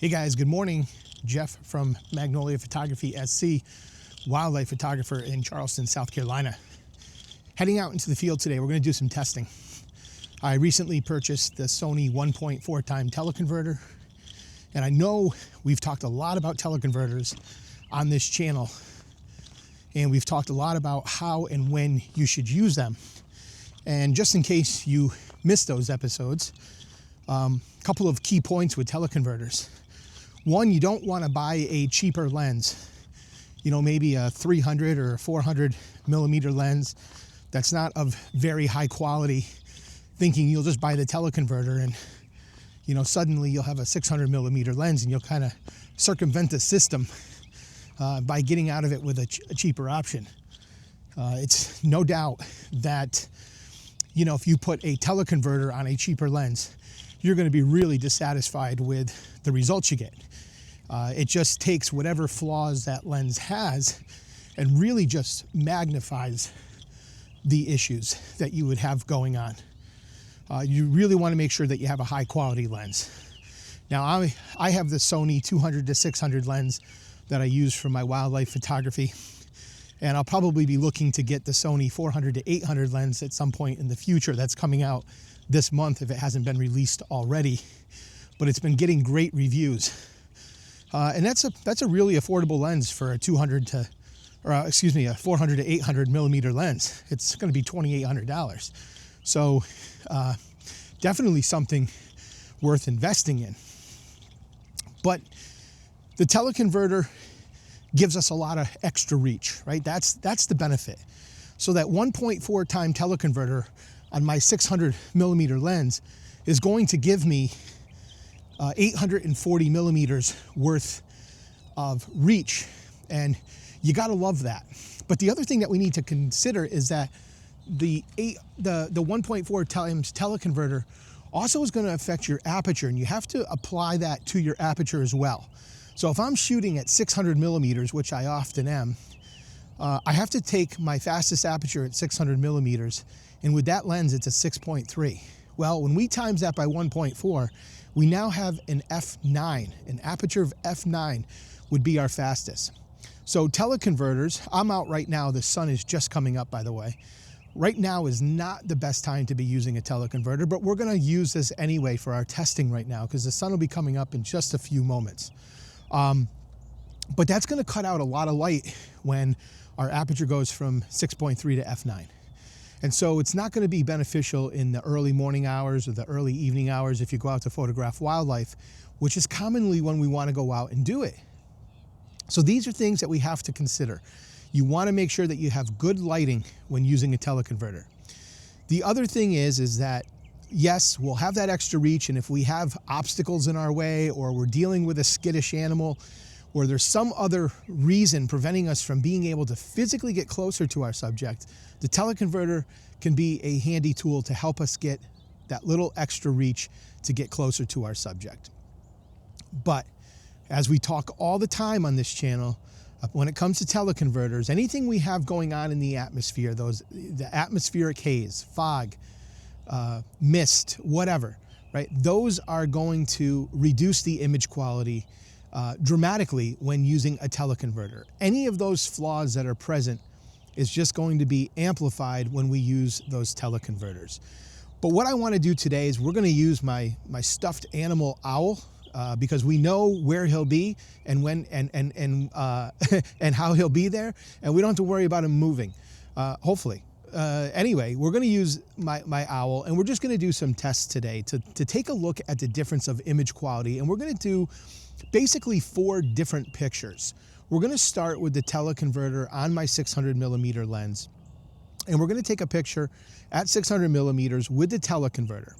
Hey guys, good morning. Jeff from Magnolia Photography SC, wildlife photographer in Charleston, South Carolina. Heading out into the field today, we're going to do some testing. I recently purchased the Sony 1.4 time teleconverter, and I know we've talked a lot about teleconverters on this channel, and we've talked a lot about how and when you should use them. And just in case you missed those episodes, a couple of key points with teleconverters. One, you don't want to buy a cheaper lens, maybe a 300 or 400 millimeter lens that's not of very high quality, thinking you'll just buy the teleconverter and suddenly you'll have a 600 millimeter lens and you'll kind of circumvent the system by getting out of it with a cheaper option. It's no doubt that if you put a teleconverter on a cheaper lens, you're going to be really dissatisfied with the results you get. It just takes whatever flaws that lens has and really just magnifies the issues that you would have going on. You really want to make sure that you have a high quality lens. Now I have the Sony 200 to 600 lens that I use for my wildlife photography, and I'll probably be looking to get the Sony 400 to 800 lens at some point in the future. That's coming out this month if it hasn't been released already, but it's been getting great reviews. And that's a really affordable lens for a 400 to 800 millimeter lens. It's going to be $2,800. So definitely something worth investing in. But the teleconverter gives us a lot of extra reach, right? That's the benefit. So that 1.4 time teleconverter on my 600 millimeter lens is going to give me 840 millimeters worth of reach, and you gotta love that. But the other thing that we need to consider is that the 1.4 times teleconverter also is going to affect your aperture, and you have to apply that to your aperture as well. So if I'm shooting at 600 millimeters, which I often am, I have to take my fastest aperture at 600 millimeters, and with that lens it's a 6.3. Well, when we times that by 1.4, we now have an f9, an aperture of f9 would be our fastest. So teleconverters, I'm out right now, the sun is just coming up, by the way. Right now is not the best time to be using a teleconverter, but we're gonna use this anyway for our testing right now because the sun will be coming up in just a few moments. But that's gonna cut out a lot of light when our aperture goes from 6.3 to f9. And so it's not going to be beneficial in the early morning hours or the early evening hours if you go out to photograph wildlife, which is commonly when we want to go out and do it. So these are things that we have to consider. You want to make sure that you have good lighting when using a teleconverter. The other thing is that, yes, we'll have that extra reach, and if we have obstacles in our way or we're dealing with a skittish animal or there's some other reason preventing us from being able to physically get closer to our subject, the teleconverter can be a handy tool to help us get that little extra reach to get closer to our subject. But as we talk all the time on this channel, when it comes to teleconverters, anything we have going on in the atmosphere, the atmospheric haze, fog, mist, whatever, right? Those are going to reduce the image quality dramatically when using a teleconverter. Any of those flaws that are present is just going to be amplified when we use those teleconverters. But what I want to do today is we're going to use my stuffed animal owl because we know where he'll be and when and how he'll be there, and we don't have to worry about him moving, hopefully. Anyway, we're going to use my owl, and we're just going to do some tests today to take a look at the difference of image quality, and we're going to do basically 4 different pictures. We're going to start with the teleconverter on my 600 millimeter lens, and we're going to take a picture at 600 millimeters with the teleconverter.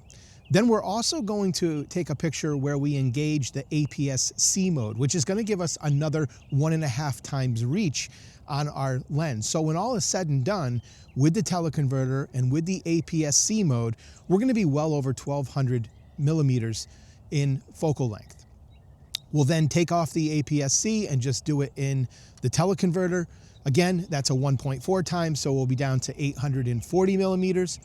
Then we're also going to take a picture where we engage the APS-C mode, which is going to give us another 1.5 times reach on our lens. So when all is said and done, with the teleconverter and with the APS-C mode, we're going to be well over 1200 millimeters in focal length. We'll then take off the APS-C and just do it in the teleconverter. Again, that's a 1.4 times, so we'll be down to 840 millimeters.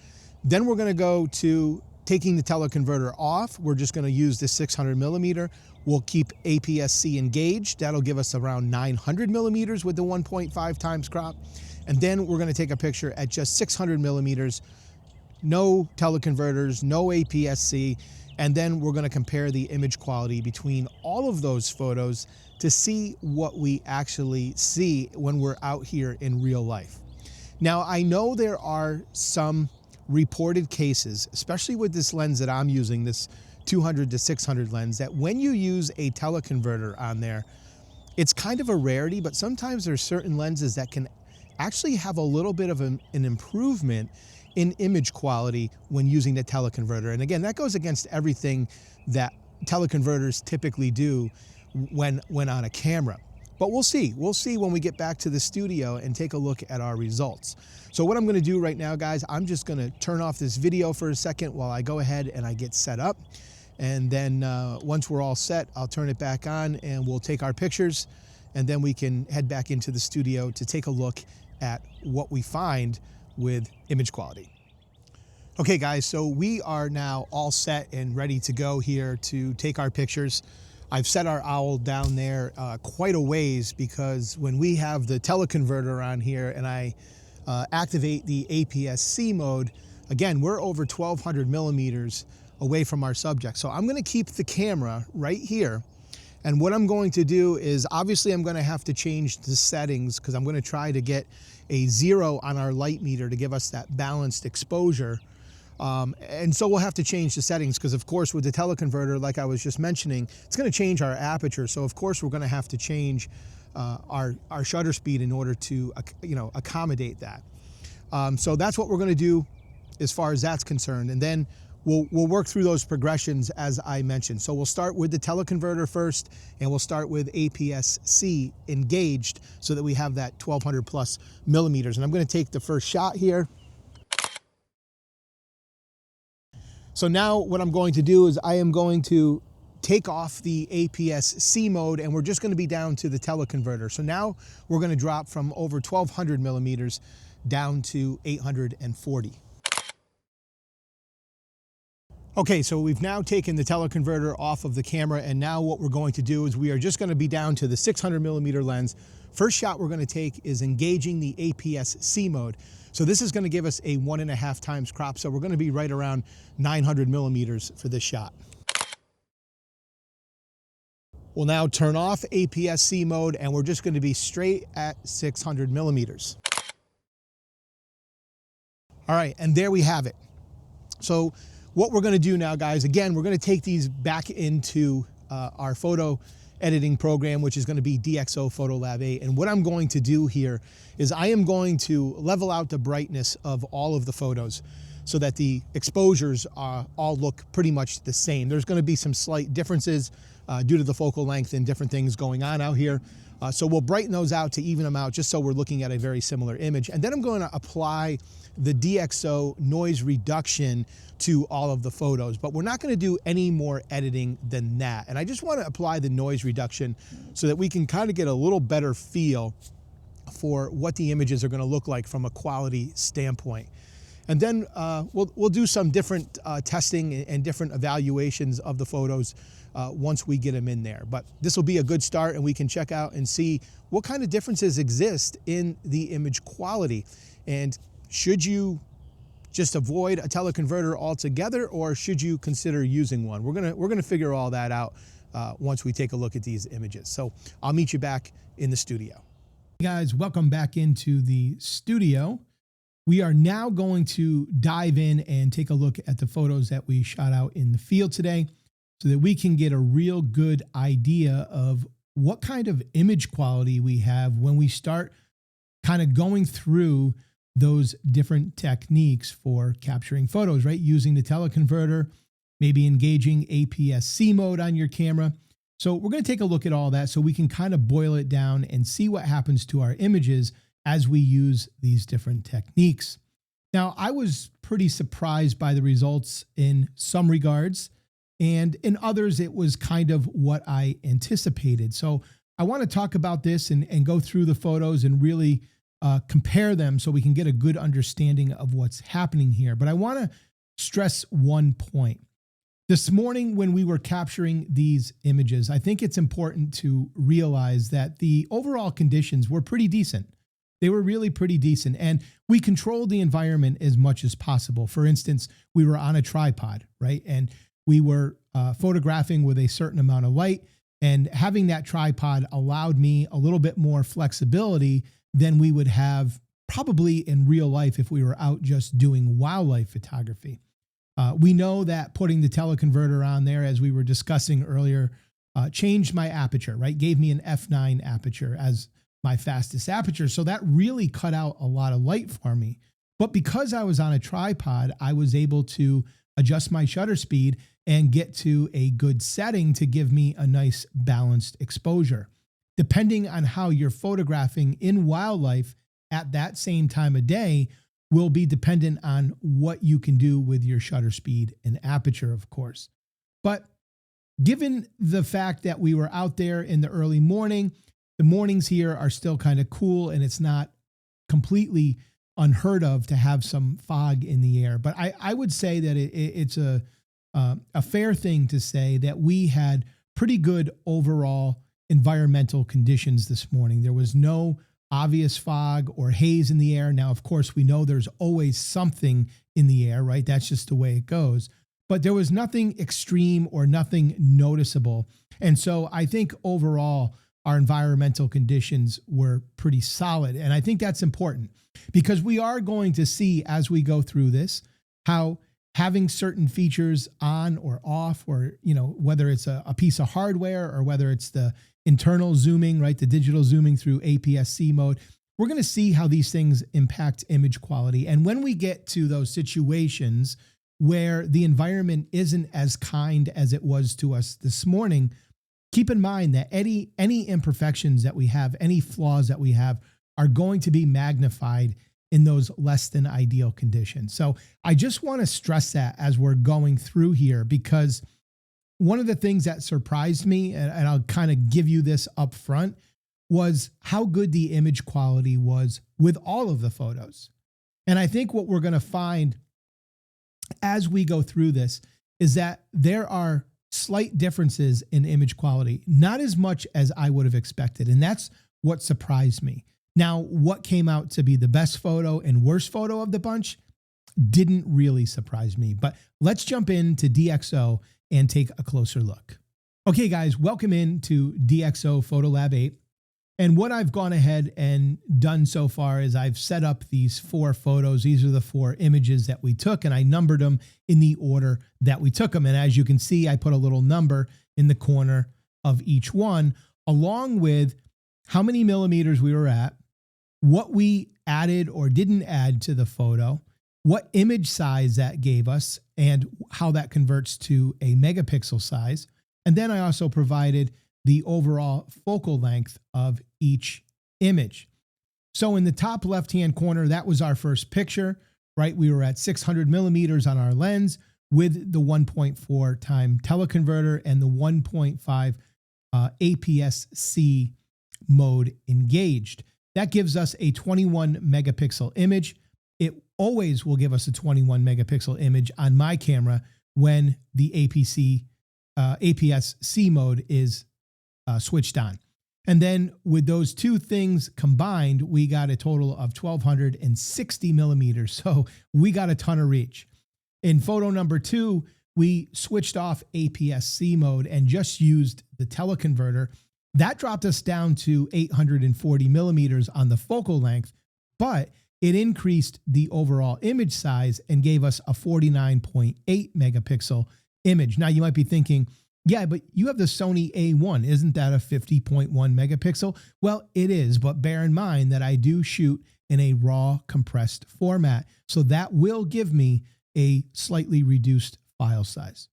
Then we're going to go to taking the teleconverter off, we're just going to use the 600 millimeter. We'll keep APS-C engaged. That'll give us around 900 millimeters with the 1.5 times crop. And then we're going to take a picture at just 600 millimeters, no teleconverters, no APS-C. And then we're going to compare the image quality between all of those photos to see what we actually see when we're out here in real life. Now, I know there are some reported cases, especially with this lens that I'm using, this 200 to 600 lens, that when you use a teleconverter on there, it's kind of a rarity, but sometimes there's certain lenses that can actually have a little bit of an improvement in image quality when using the teleconverter. And again, that goes against everything that teleconverters typically do when on a camera. But we'll see. We'll see when we get back to the studio and take a look at our results. So what I'm going to do right now, guys, I'm just going to turn off this video for a second while I go ahead and I get set up. And then once we're all set, I'll turn it back on and we'll take our pictures, and then we can head back into the studio to take a look at what we find with image quality. Okay, guys, so we are now all set and ready to go here to take our pictures. I've set our owl down there quite a ways, because when we have the teleconverter on here and I activate the APS-C mode, again, we're over 1200 millimeters away from our subject. So I'm going to keep the camera right here. And what I'm going to do is, obviously I'm going to have to change the settings, because I'm going to try to get a 0 on our light meter to give us that balanced exposure. And so we'll have to change the settings, because of course with the teleconverter, like I was just mentioning, it's going to change our aperture. So of course we're going to have to change our shutter speed in order to accommodate that. So that's what we're going to do as far as that's concerned. And then we'll work through those progressions as I mentioned. So we'll start with the teleconverter first, and we'll start with APS-C engaged so that we have that 1200 plus millimeters. And I'm going to take the first shot here. So now what I'm going to do is I am going to take off the APS-C mode, and we're just going to be down to the teleconverter. So now we're going to drop from over 1200 millimeters down to 840. Okay, so we've now taken the teleconverter off of the camera, and now what we're going to do is we are just going to be down to the 600 millimeter lens. First shot we're going to take is engaging the APS-C mode. So this is going to give us a 1.5 times crop. So we're going to be right around 900 millimeters for this shot. We'll now turn off APS-C mode, and we're just going to be straight at 600 millimeters. All right, and there we have it. So what we're going to do now, guys, again, we're going to take these back into our photo editing program, which is going to be DxO Photolab 8. And what I'm going to do here is I am going to level out the brightness of all of the photos so that the exposures all look pretty much the same. There's going to be some slight differences due to the focal length and different things going on out here. So we'll brighten those out to even them out, just so we're looking at a very similar image. And then I'm going to apply the DxO noise reduction to all of the photos, but we're not going to do any more editing than that. And I just want to apply the noise reduction so that we can kind of get a little better feel for what the images are going to look like from a quality standpoint. And then we'll do some different testing and different evaluations of the photos once we get them in there. But this will be a good start, and we can check out and see what kind of differences exist in the image quality. And should you just avoid a teleconverter altogether, or should you consider using one? We're gonna figure all that out once we take a look at these images. So I'll meet you back in the studio. Hey guys, welcome back into the studio. We are now going to dive in and take a look at the photos that we shot out in the field today, so that we can get a real good idea of what kind of image quality we have when we start kind of going through those different techniques for capturing photos, right? Using the teleconverter, maybe engaging APS-C mode on your camera. So we're going to take a look at all that so we can kind of boil it down and see what happens to our images as we use these different techniques. Now, I was pretty surprised by the results in some regards, and in others, it was kind of what I anticipated. So I want to talk about this and go through the photos and really compare them so we can get a good understanding of what's happening here. But I want to stress one point. This morning, when we were capturing these images, I think it's important to realize that the overall conditions were pretty decent. They were really pretty decent, and we controlled the environment as much as possible. For instance, we were on a tripod, right? And we were photographing with a certain amount of light, and having that tripod allowed me a little bit more flexibility than we would have probably in real life if we were out just doing wildlife photography. We know that putting the teleconverter on there, as we were discussing earlier, changed my aperture, right? Gave me an f9 aperture as my fastest aperture. So that really cut out a lot of light for me. But because I was on a tripod, I was able to adjust my shutter speed and get to a good setting to give me a nice balanced exposure. Depending on how you're photographing in wildlife at that same time of day will be dependent on what you can do with your shutter speed and aperture, of course. But given the fact that we were out there in the early morning, the mornings here are still kind of cool, and it's not completely unheard of to have some fog in the air. But I would say that it's a fair thing to say that we had pretty good overall environmental conditions this morning. There was no obvious fog or haze in the air. Now, of course, we know there's always something in the air, right? That's just the way it goes. But there was nothing extreme or nothing noticeable. And so I think overall, our environmental conditions were pretty solid. And I think that's important because we are going to see as we go through this, how having certain features on or off, or, you know, whether it's a piece of hardware or whether it's the internal zooming, right? The digital zooming through APS-C mode. We're going to see how these things impact image quality. And when we get to those situations where the environment isn't as kind as it was to us this morning, keep in mind that any imperfections that we have, any flaws that we have are going to be magnified in those less than ideal conditions. So I just want to stress that as we're going through here, because one of the things that surprised me, and I'll kind of give you this up front, was how good the image quality was with all of the photos. And I think what we're going to find as we go through this is that there are slight differences in image quality, not as much as I would have expected. And that's what surprised me. Now, what came out to be the best photo and worst photo of the bunch didn't really surprise me. But let's jump into DxO and take a closer look. Okay, guys, welcome into DxO Photolab 8. And what I've gone ahead and done so far is I've set up these 4 photos. These are the 4 images that we took, and I numbered them in the order that we took them. And as you can see, I put a little number in the corner of each one, along with how many millimeters we were at, what we added or didn't add to the photo, what image size that gave us, and how that converts to a megapixel size. And then I also provided the overall focal length of each image. So in the top left-hand corner, that was our first picture, right? We were at 600 millimeters on our lens with the 1.4 time teleconverter and the 1.5 APS-C mode engaged. That gives us a 21 megapixel image. It always will give us a 21 megapixel image on my camera when the APS-C mode is switched on. And then with those two things combined, we got a total of 1260 millimeters. So we got a ton of reach. In photo number 2, we switched off APS-C mode and just used the teleconverter. That dropped us down to 840 millimeters on the focal length, but it increased the overall image size and gave us a 49.8 megapixel image. Now you might be thinking, yeah, but you have the Sony A1. Isn't that a 50.1 megapixel? Well, it is, but bear in mind that I do shoot in a raw compressed format. So that will give me a slightly reduced file size.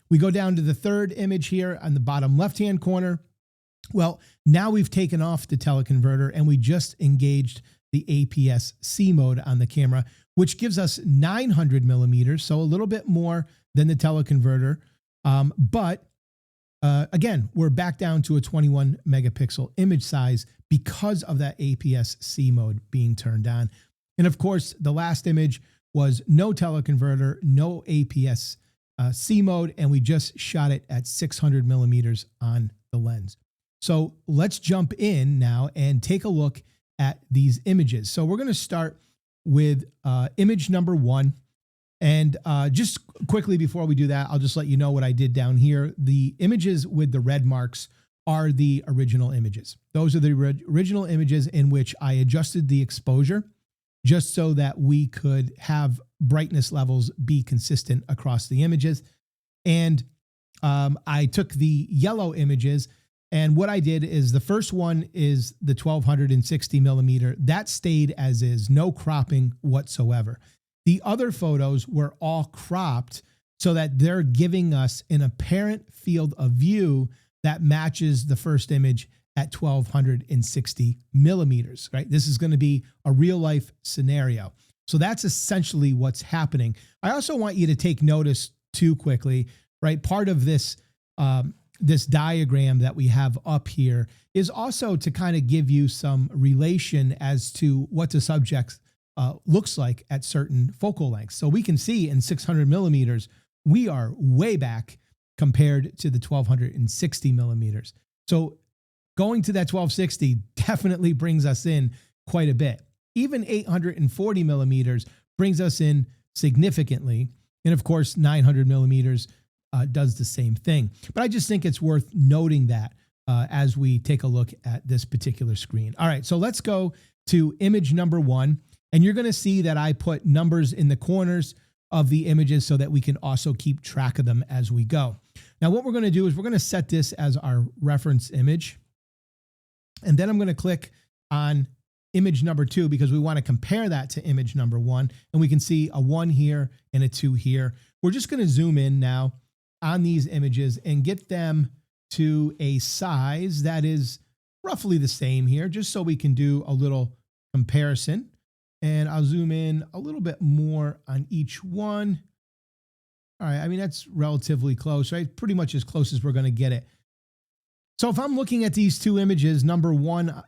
We go down to the third image here on the bottom left-hand corner. Well, now we've taken off the teleconverter and we just engaged the APS-C mode on the camera, which gives us 900 millimeters. So a little bit more than the teleconverter. But again, we're back down to a 21 megapixel image size because of that APS-C mode being turned on. And of course, the last image was no teleconverter, no APS-C mode, and we just shot it at 600 millimeters on the lens. So let's jump in now and take a look at these images. So we're going to start with image number 1. And just quickly before we do that, I'll just let you know what I did down here. The images with the red marks are the original images. Those are the original images in which I adjusted the exposure just so that we could have brightness levels be consistent across the images. And I took the yellow images, and what I did is the first one is the 1260 millimeter. That stayed as is, no cropping whatsoever. The other photos were all cropped so that they're giving us an apparent field of view that matches the first image at 1260 millimeters, right? This is going to be a real life scenario. So that's essentially what's happening. I also want you to take notice too quickly, right? Part of this, this diagram that we have up here is also to kind of give you some relation as to what the subject looks like at certain focal lengths. So we can see in 600 millimeters, we are way back compared to the 1260 millimeters. So going to that 1260 definitely brings us in quite a bit. Even 840 millimeters brings us in significantly. And of course, 900 millimeters does the same thing. But I just think it's worth noting that as we take a look at this particular screen. All right, so let's go to image number 1. And you're going to see that I put numbers in the corners of the images so that we can also keep track of them as we go. Now, what we're going to do is we're going to set this as our reference image. And then I'm going to click on image number 2 because we want to compare that to image number 1. And we can see a 1 here and a 2 here. We're just going to zoom in now on these images and get them to a size that is roughly the same here, just so we can do a little comparison. And I'll zoom in a little bit more on each one. All right, I mean, that's relatively close, right? Pretty much as close as we're going to get it. So if I'm looking at these two images, number 1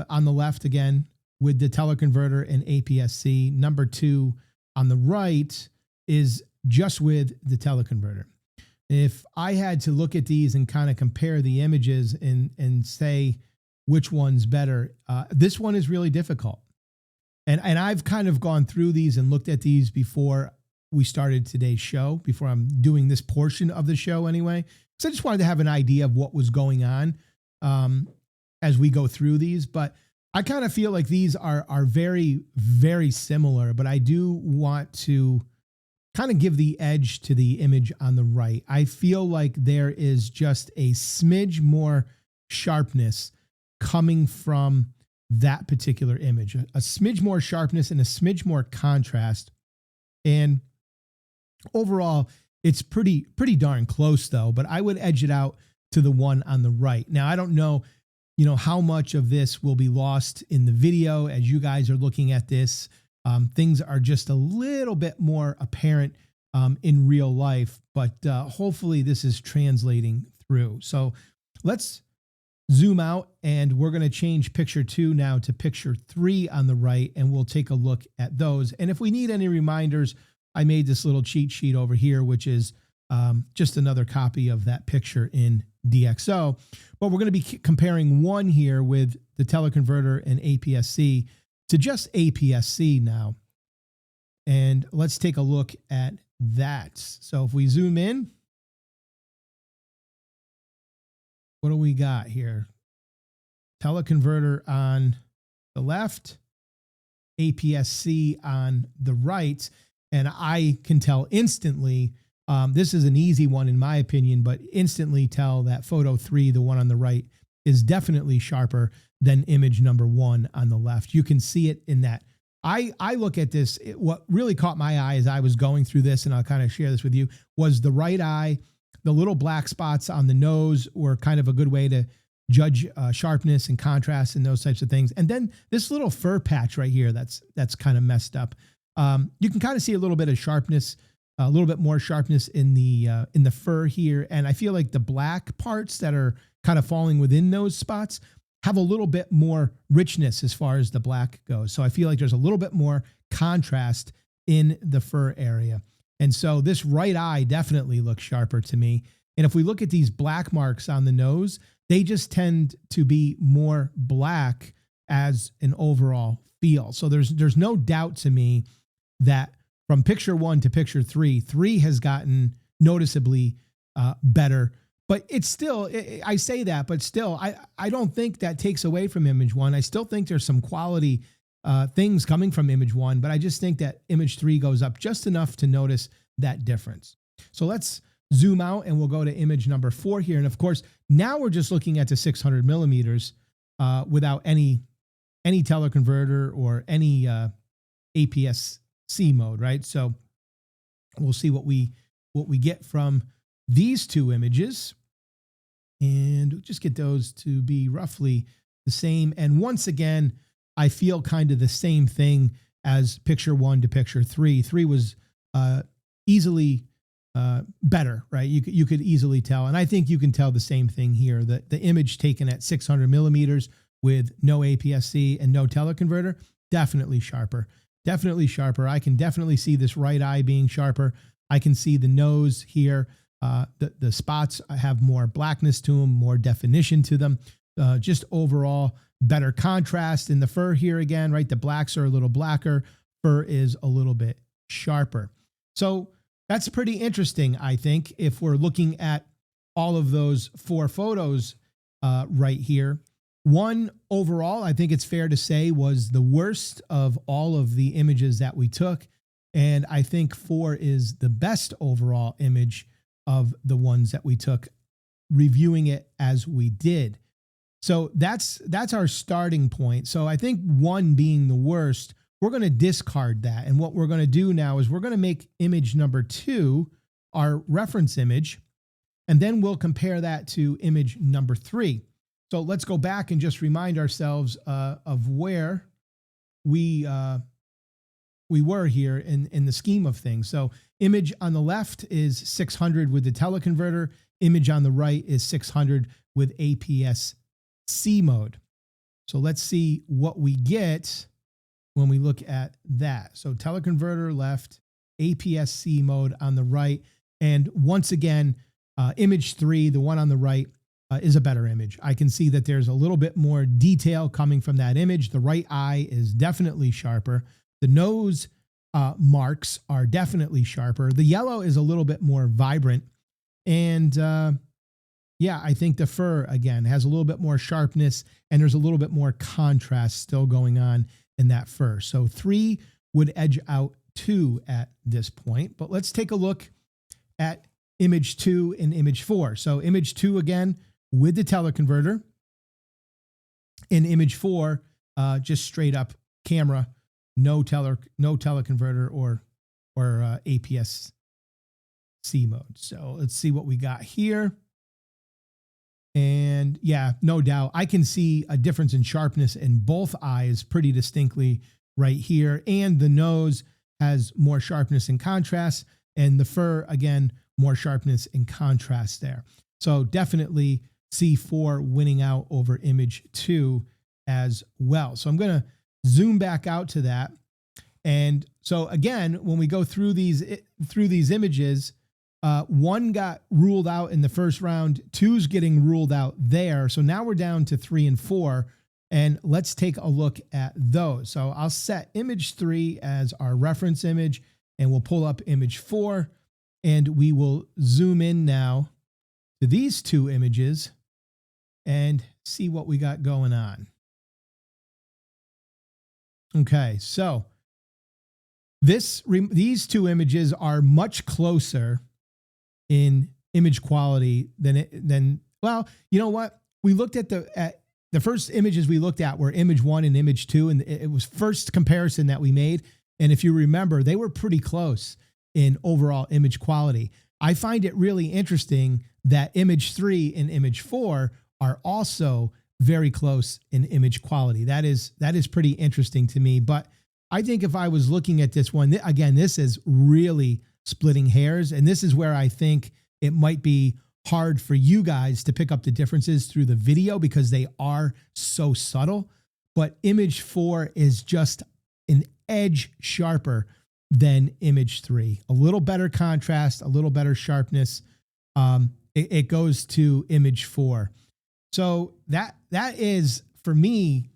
on the left again with the teleconverter and APS-C, number 2 on the right is just with the teleconverter. If I had to look at these and kind of compare the images and say which one's better, this one is really difficult. And I've kind of gone through these and looked at these before we started today's show, before I'm doing this portion of the show anyway. So I just wanted to have an idea of what was going on as we go through these. But I kind of feel like these are very, very similar, but I do want to kind of give the edge to the image on the right. I feel like there is just a smidge more sharpness coming from that particular image, a smidge more sharpness and a smidge more contrast. And overall, it's pretty darn close though, but I would edge it out to the one on the right. Now, I don't know, how much of this will be lost in the video as you guys are looking at this. Things are just a little bit more apparent in real life, but hopefully this is translating through. So let's zoom out and we're going to change picture 2 now to picture 3 on the right, and we'll take a look at those. And if we need any reminders, I made this little cheat sheet over here, which is just another copy of that picture in DxO. But we're going to be comparing one here with the teleconverter and APS-C to just APS-C now. And let's take a look at that. So if we zoom in, what do we got here? Teleconverter on the left, APS-C on the right. And I can tell instantly, this is an easy one in my opinion, but instantly tell that photo 3, the one on the right, is definitely sharper than image number 1 on the left. You can see it in that. I look at this, what really caught my eye as I was going through this, and I'll kind of share this with you, was the right eye. The little black spots on the nose were kind of a good way to judge sharpness and contrast and those types of things. And then this little fur patch right here, that's kind of messed up. You can kind of see a little bit of sharpness, a little bit more sharpness in the fur here. And I feel like the black parts that are kind of falling within those spots have a little bit more richness as far as the black goes. So I feel like there's a little bit more contrast in the fur area. And so this right eye definitely looks sharper to me. And if we look at these black marks on the nose, they just tend to be more black as an overall feel. So there's no doubt to me that from picture 1 to picture 3 has gotten noticeably better. But it's still, I say that, but still, I don't think that takes away from image 1. I still think there's some quality things coming from image 1, but I just think that image 3 goes up just enough to notice that difference. So let's zoom out and we'll go to image number 4 here. And of course, now we're just looking at the 600 millimeters without any teleconverter or any APS-C mode, right? So we'll see what we get from these two images, and we'll just get those to be roughly the same. And once again, I feel kind of the same thing as picture 1 to picture 3. 3 was easily better, right? You could easily tell. And I think you can tell the same thing here. The image taken at 600 millimeters with no APS-C and no teleconverter, definitely sharper. Definitely sharper. I can definitely see this right eye being sharper. I can see the nose here. The spots have more blackness to them, more definition to them. Just overall better contrast in the fur here again, right? The blacks are a little blacker. Fur is a little bit sharper. So that's pretty interesting, I think, if we're looking at all of those 4 photos right here. 1 overall, I think it's fair to say, was the worst of all of the images that we took. And I think 4 is the best overall image of the ones that we took, reviewing it as we did. So that's our starting point. So I think 1 being the worst, we're going to discard that. And what we're going to do now is we're going to make image number 2 our reference image, and then we'll compare that to image number 3. So let's go back and just remind ourselves of where we were here in the scheme of things. So image on the left is 600 with the teleconverter. Image on the right is 600 with APS-C mode. So let's see what we get when we look at that. So teleconverter left, APS-C mode on the right. And once again, image 3, the one on the right, is a better image. I can see that there's a little bit more detail coming from that image. The right eye is definitely sharper. The nose marks are definitely sharper. The yellow is a little bit more vibrant. And yeah, I think the fur, again, has a little bit more sharpness, and there's a little bit more contrast still going on in that fur. So 3 would edge out 2 at this point. But let's take a look at image 2 and image 4. So image 2, again, with the teleconverter. In image 4, just straight up camera, no teleconverter or APS-C mode. So let's see what we got here. And yeah, no doubt, I can see a difference in sharpness in both eyes pretty distinctly right here. And the nose has more sharpness and contrast, and the fur, again, more sharpness and contrast there. So definitely C4 winning out over image 2 as well. So I'm going to zoom back out to that. And so again, when we go through these images, 1 got ruled out in the first round, 2's getting ruled out there. So now we're down to 3 and 4, and let's take a look at those. So I'll set image 3 as our reference image, and we'll pull up image 4, and we will zoom in now to these 2 images and see what we got going on. Okay, so these 2 images are much closer in image quality than well, you know what? We looked at the first images we looked at were image 1 and image 2, and it was first comparison that we made. And if you remember, they were pretty close in overall image quality. I find it really interesting that image 3 and image 4 are also very close in image quality. That is pretty interesting to me. But I think if I was looking at this one, again, this is really splitting hairs. And this is where I think it might be hard for you guys to pick up the differences through the video because they are so subtle. But image 4 is just an edge sharper than image 3. A little better contrast, a little better sharpness. It goes to image 4. So that is, for me,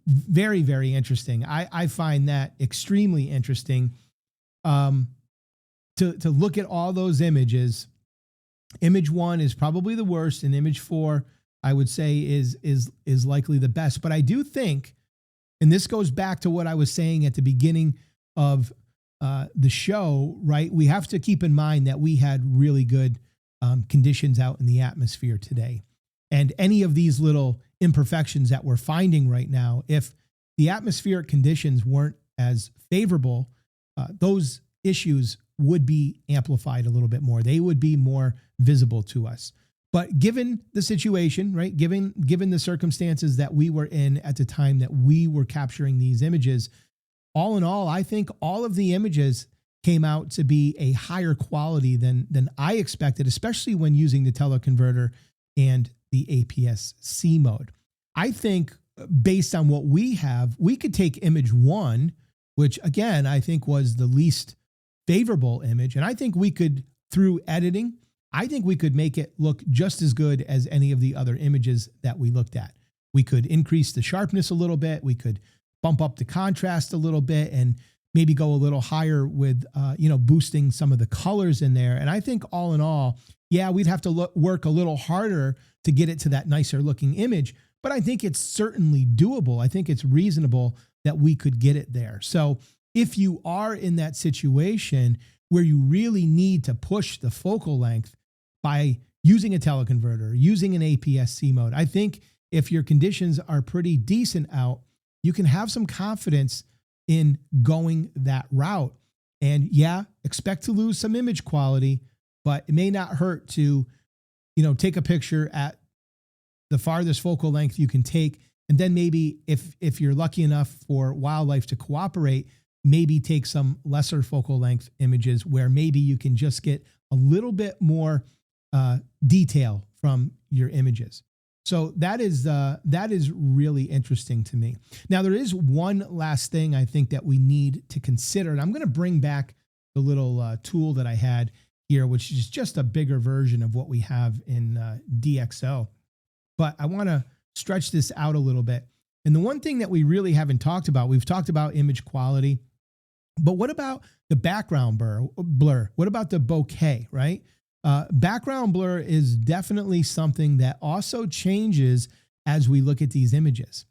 very, very interesting. I find that extremely interesting, to look at all those images. Image 1 is probably the worst, and image 4, I would say, is likely the best. But I do think, and this goes back to what I was saying at the beginning of the show, right? We have to keep in mind that we had really good conditions out in the atmosphere today. And any of these little imperfections that we're finding right now, if the atmospheric conditions weren't as favorable, those issues would be amplified a little bit more. They would be more visible to us. But given the situation, right, given the circumstances that we were in at the time that we were capturing these images, all in all, I think all of the images came out to be a higher quality than I expected, especially when using the teleconverter and the APS-C mode. I think based on what we have, we could take image 1, which again, I think was the least favorable image. And I think we could, through editing, I think we could make it look just as good as any of the other images that we looked at. We could increase the sharpness a little bit. We could bump up the contrast a little bit and maybe go a little higher with, boosting some of the colors in there. And I think all in all, yeah, we'd have to work a little harder to get it to that nicer looking image, but I think it's certainly doable. I think it's reasonable that we could get it there. So if you are in that situation where you really need to push the focal length by using a teleconverter, using an APS-C mode, I think if your conditions are pretty decent out, you can have some confidence in going that route. And yeah, expect to lose some image quality, but it may not hurt to, take a picture at the farthest focal length you can take. And then maybe if you're lucky enough for wildlife to cooperate, maybe take some lesser focal length images where maybe you can just get a little bit more detail from your images. So that is really interesting to me. Now, there is one last thing I think that we need to consider, and I'm going to bring back the little tool that I had here, which is just a bigger version of what we have in DxO. But I want to stretch this out a little bit. And the one thing that we really haven't talked about, we've talked about image quality, but what about the background blur? What about the bokeh, right? Background blur is definitely something that also changes as we look at these images.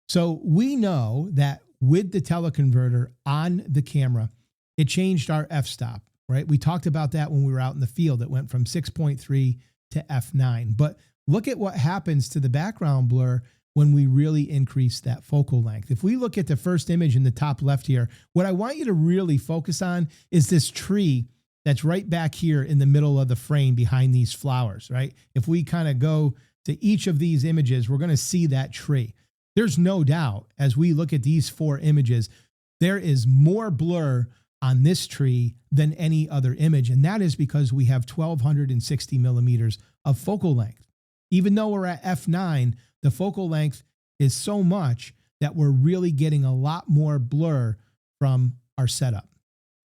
So we know that with the teleconverter on the camera, it changed our f-stop, right? We talked about that when we were out in the field. It went from 6.3 to f9. But look at what happens to the background blur when we really increase that focal length. If we look at the first image in the top left here, what I want you to really focus on is this tree that's right back here in the middle of the frame behind these flowers, right? If we kind of go to each of these images, we're going to see that tree. There's no doubt, as we look at these 4 images, there is more blur on this tree than any other image. And that is because we have 1260 millimeters of focal length. Even though we're at f9, the focal length is so much that we're really getting a lot more blur from our setup.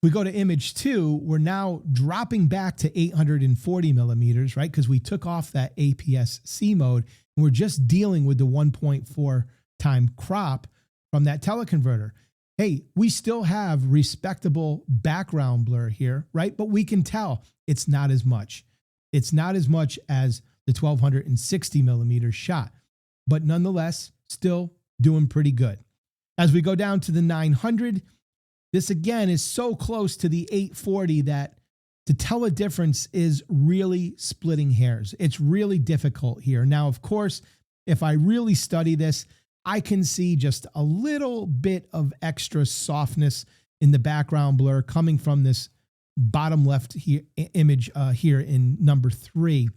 We go to image 2, we're now dropping back to 840 millimeters, right? Because we took off that APS-C mode and we're just dealing with the 1.4 time crop from that teleconverter. Hey, we still have respectable background blur here, right? But we can tell it's not as much. It's not as much as the 1260 millimeter shot, but nonetheless, still doing pretty good. As we go down to the 900, this again is so close to the 840 that to tell a difference is really splitting hairs. It's really difficult here. Now, of course, if I really study this, I can see just a little bit of extra softness in the background blur coming from this bottom left here, image here in number 3.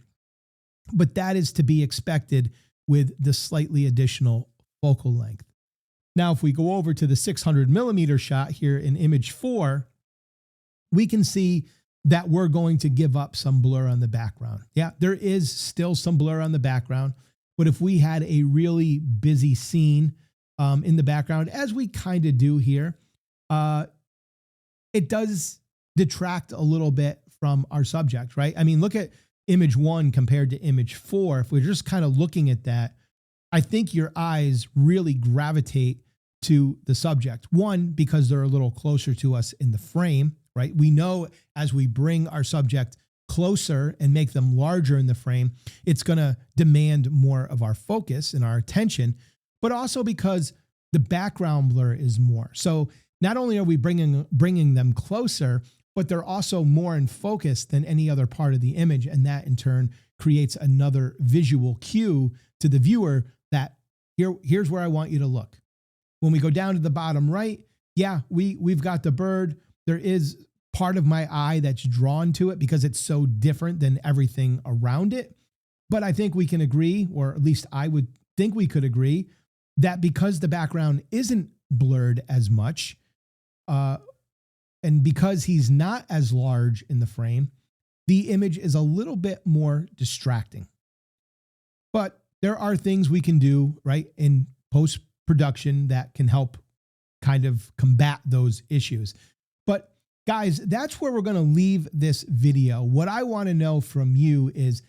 But that is to be expected with the slightly additional focal length. Now, if we go over to the 600 millimeter shot here in image 4, we can see that we're going to give up some blur on the background. Yeah, there is still some blur on the background, but if we had a really busy scene in the background, as we kind of do here, it does detract a little bit from our subject, right? I mean, look at image 1 compared to image 4. If we're just kind of looking at that, I think your eyes really gravitate to the subject. One, because they're a little closer to us in the frame, right? We know as we bring our subject closer and make them larger in the frame, it's going to demand more of our focus and our attention, but also because the background blur is more. So not only are we bringing them closer, but they're also more in focus than any other part of the image. And that in turn creates another visual cue to the viewer that here's where I want you to look. When we go down to the bottom right, yeah, we've got the bird. There is part of my eye that's drawn to it because it's so different than everything around it. But I think we can agree, or at least I would think we could agree, that because the background isn't blurred as much, and because he's not as large in the frame, the image is a little bit more distracting. But there are things we can do, right, in post-production that can help kind of combat those issues. But guys, that's where we're going to leave this video. What I want to know from you is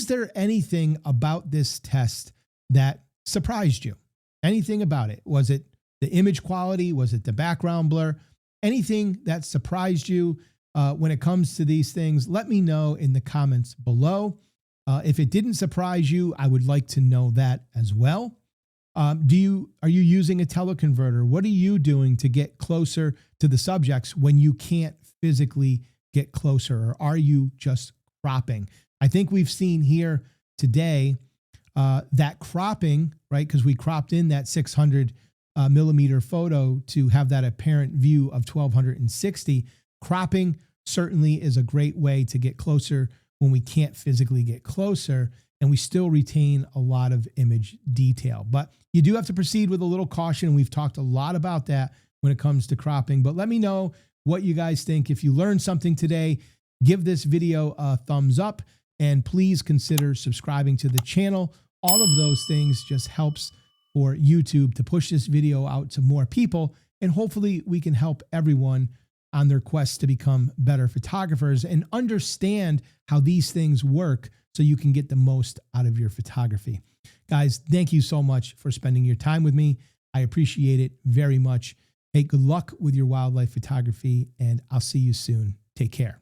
there anything about this test that surprised you? Anything about it? Was it the image quality? Was it the background blur? Anything that surprised you when it comes to these things? Let me know in the comments below. If it didn't surprise you, I would like to know that as well. Are you using a teleconverter? What are you doing to get closer to the subjects when you can't physically get closer? Or are you just cropping? I think we've seen here today that cropping, right? Because we cropped in that 600 millimeter photo to have that apparent view of 1260. Cropping certainly is a great way to get closer when we can't physically get closer, and we still retain a lot of image detail. But you do have to proceed with a little caution. We've talked a lot about that when it comes to cropping, but let me know what you guys think. If you learned something today, give this video a thumbs up, and please consider subscribing to the channel. All of those things just helps for YouTube to push this video out to more people, and hopefully we can help everyone on their quest to become better photographers and understand how these things work so you can get the most out of your photography. Guys, thank you so much for spending your time with me. I appreciate it very much. Hey, good luck with your wildlife photography, and I'll see you soon. Take care.